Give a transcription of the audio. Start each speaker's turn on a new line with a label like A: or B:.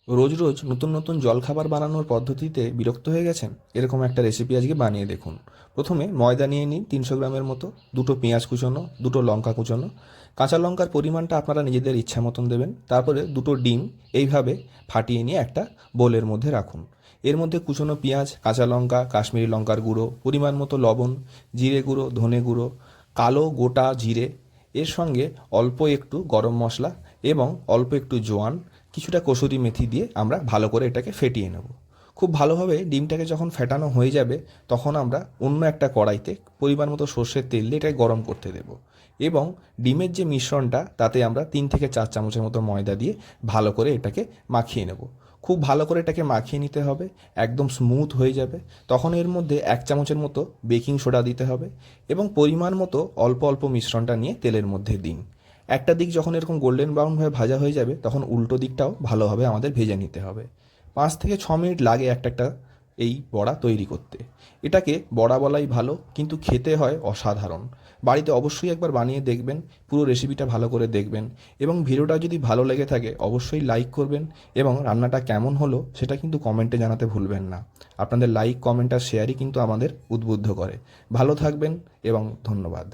A: রোজ রোজ নতুন নতুন জলখাবার বানানোর পদ্ধতিতে বিরক্ত হয়ে গেছেন? এরকম একটা রেসিপি আজকে বানিয়ে দেখুন। প্রথমে ময়দা নিয়ে নিন 300 গ্রামের মতো, দুটো পেঁয়াজ কুচোনো, দুটো লঙ্কা কুচোনো, কাঁচা লঙ্কার পরিমাণটা আপনারা নিজেদের ইচ্ছা মতন দেবেন। তারপরে দুটো ডিম এইভাবে ফাটিয়ে নিয়ে একটা বোলের মধ্যে রাখুন। এর মধ্যে কুচোনো পেঁয়াজ, কাঁচা লঙ্কা, কাশ্মীরি লঙ্কার গুঁড়ো, পরিমাণ মতো লবণ, জিরে গুঁড়ো, ধনে গুঁড়ো, কালো গোটা জিরে, এর সঙ্গে অল্প একটু গরম মশলা এবং অল্প একটু জোয়ান, কিছুটা কসুরি মেথি দিয়ে আমরা ভালো করে এটাকে ফেটিয়ে নেব। খুব ভালোভাবে ডিমটাকে যখন ফেটানো হয়ে যাবে, তখন আমরা অন্য একটা কড়াইতে পরিমাণ মতো সর্ষের তেল দিয়ে এটাকে গরম করতে দেব এবং ডিমের যে মিশ্রণটা তাতে আমরা 3 থেকে 4 চামচের মতো ময়দা দিয়ে ভালো করে এটাকে মাখিয়ে নেব। খুব ভালো করে এটাকে মাখিয়ে নিতে হবে, একদম স্মুথ হয়ে যাবে। তখন এর মধ্যে 1 চামচের মতো বেকিং সোডা দিতে হবে এবং পরিমাণ মতো অল্প অল্প মিশ্রণটা নিয়ে তেলের মধ্যে দিন। একটা দিক যখন এরকম গোল্ডেন ব্রাউনভাবে ভাজা হয়ে যাবে, তখন উল্টো দিকটাও ভালোভাবে আমাদের ভেজে নিতে হবে। 5 থেকে 6 মিনিট লাগে একটা একটা এই বড়া তৈরি করতে। এটাকে বড়া বলাই ভালো, কিন্তু খেতে হয় অসাধারণ। বাড়িতে অবশ্যই একবার বানিয়ে দেখবেন, পুরো রেসিপিটা ভালো করে দেখবেন এবং ভিডিওটা যদি ভালো লেগে থাকে অবশ্যই লাইক করবেন এবং রান্নাটা কেমন হলো সেটা কিন্তু কমেন্টে জানাতে ভুলবেন না। আপনাদের লাইক, কমেন্ট আর শেয়ারই কিন্তু আমাদের উদ্বুদ্ধ করে। ভালো থাকবেন এবং ধন্যবাদ।